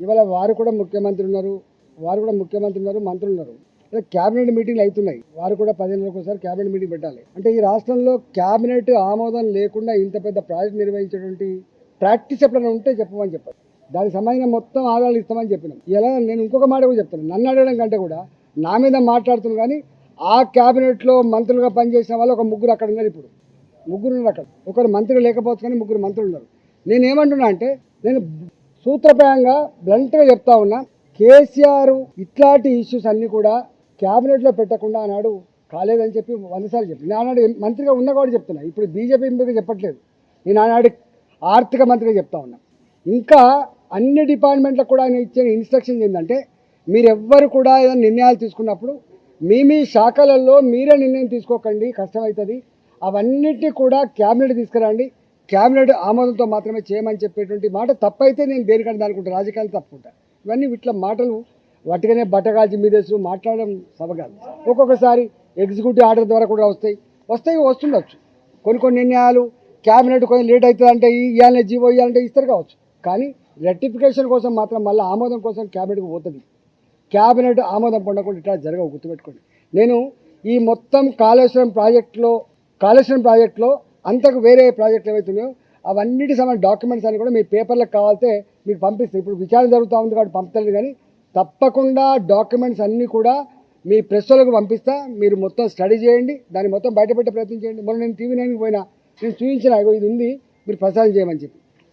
ఇవాళ వారు కూడా ముఖ్యమంత్రి ఉన్నారు, మంత్రులు ఉన్నారు. క్యాబినెట్ మీటింగ్లు అవుతున్నాయి. వారు కూడా 15 రోజులకు ఒకసారి క్యాబినెట్ మీటింగ్ పెట్టాలి. అంటే ఈ రాష్ట్రంలో క్యాబినెట్ ఆమోదం లేకుండా ఇంత పెద్ద ప్రాజెక్ట్ నిర్వహించేటువంటి ప్రాక్టీస్ ఎప్పుడైనా ఉంటే చెప్పమని చెప్పారు. దానికి సంబంధించిన మొత్తం ఆధారాలు ఇస్తామని చెప్పినాం. ఇలా నేను ఇంకొక మాట కూడా చెప్తాను, నన్ను అడగడం కంటే కూడా నా మీద మాట్లాడుతున్నాను. కానీ ఆ క్యాబినెట్లో మంత్రులుగా పనిచేసిన వాళ్ళు ఒక ముగ్గురు అక్కడ ఉన్నారు. ఇప్పుడు ముగ్గురు ఉన్నారు అక్కడ. ఒకరు మంత్రి లేకపోవచ్చు కానీ ముగ్గురు మంత్రులు ఉన్నారు. నేనేమంటున్నా అంటే, నేను సూత్రప్రాయంగా బ్లంట్గా చెప్తా ఉన్నా, కేసీఆర్ ఇట్లాంటి ఇష్యూస్ అన్నీ కూడా క్యాబినెట్లో పెట్టకుండా ఆనాడు కాలేదని చెప్పి 100 సార్లు చెప్పి, నేను ఆనాడు మంత్రిగా ఉన్నా కూడా చెప్తున్నా. ఇప్పుడు బీజేపీ ఎంపీగా చెప్పట్లేదు, నేను ఆనాడు ఆర్థిక మంత్రిగా చెప్తా ఉన్నా. ఇంకా అన్ని డిపార్ట్మెంట్లకు కూడా ఆయన ఇచ్చే ఇన్స్ట్రక్షన్స్ ఏంటంటే, మీరెవ్వరు కూడా ఏదైనా నిర్ణయాలు తీసుకున్నప్పుడు మీ శాఖలలో మీరే నిర్ణయం తీసుకోకండి, కష్టమవుతుంది. అవన్నిటినీ కూడా క్యాబినెట్ తీసుకురండి, క్యాబినెట్ ఆమోదంతో మాత్రమే చేయమని చెప్పేటువంటి మాట తప్పైతే నేను దేనికంటే అనుకుంటా, రాజకీయాలు తప్పుకుంటా. ఇవన్నీ ఇట్లా మాటలు వాటిగానే బట్టగాల్చి మీదేసు మాట్లాడడం సబగాదు. ఒక్కొక్కసారి ఎగ్జిక్యూటివ్ ఆర్డర్ ద్వారా కూడా వస్తుండొచ్చు. కొన్ని నిర్ణయాలు క్యాబినెట్ కొంచెం లేట్ అవుతుంది అంటే ఇవ్వాలనే జీవో ఇవ్వాలంటే ఇస్తారు కావచ్చు. కానీ రెక్టిఫికేషన్ కోసం మాత్రం మళ్ళీ ఆమోదం కోసం క్యాబినెట్కి పోతుంది. క్యాబినెట్ ఆమోదం పొందకుండా ఇట్లా జరగవు, గుర్తుపెట్టుకోండి. నేను ఈ మొత్తం కాళేశ్వరం ప్రాజెక్టులో అంతకు వేరే ప్రాజెక్టులు ఏవైతున్నాయో అవన్నిటి సంబంధించిన డాక్యుమెంట్స్ అన్ని కూడా మీ పేపర్లకు కావాలితే మీకు పంపిస్తాయి. ఇప్పుడు విచారణ జరుగుతూ ఉంది కాబట్టి పంపుతలేదు, కానీ తప్పకుండా డాక్యుమెంట్స్ అన్నీ కూడా మీ ప్రెస్లకు పంపిస్తా. మీరు మొత్తం స్టడీ చేయండి, దాన్ని మొత్తం బయటపెట్టే ప్రయత్నం చేయండి. మొన్న నేను TV9కి పోయినా, నేను చూపించిన ఇది ఉంది, మీరు ప్రసారం చేయమని చెప్పి.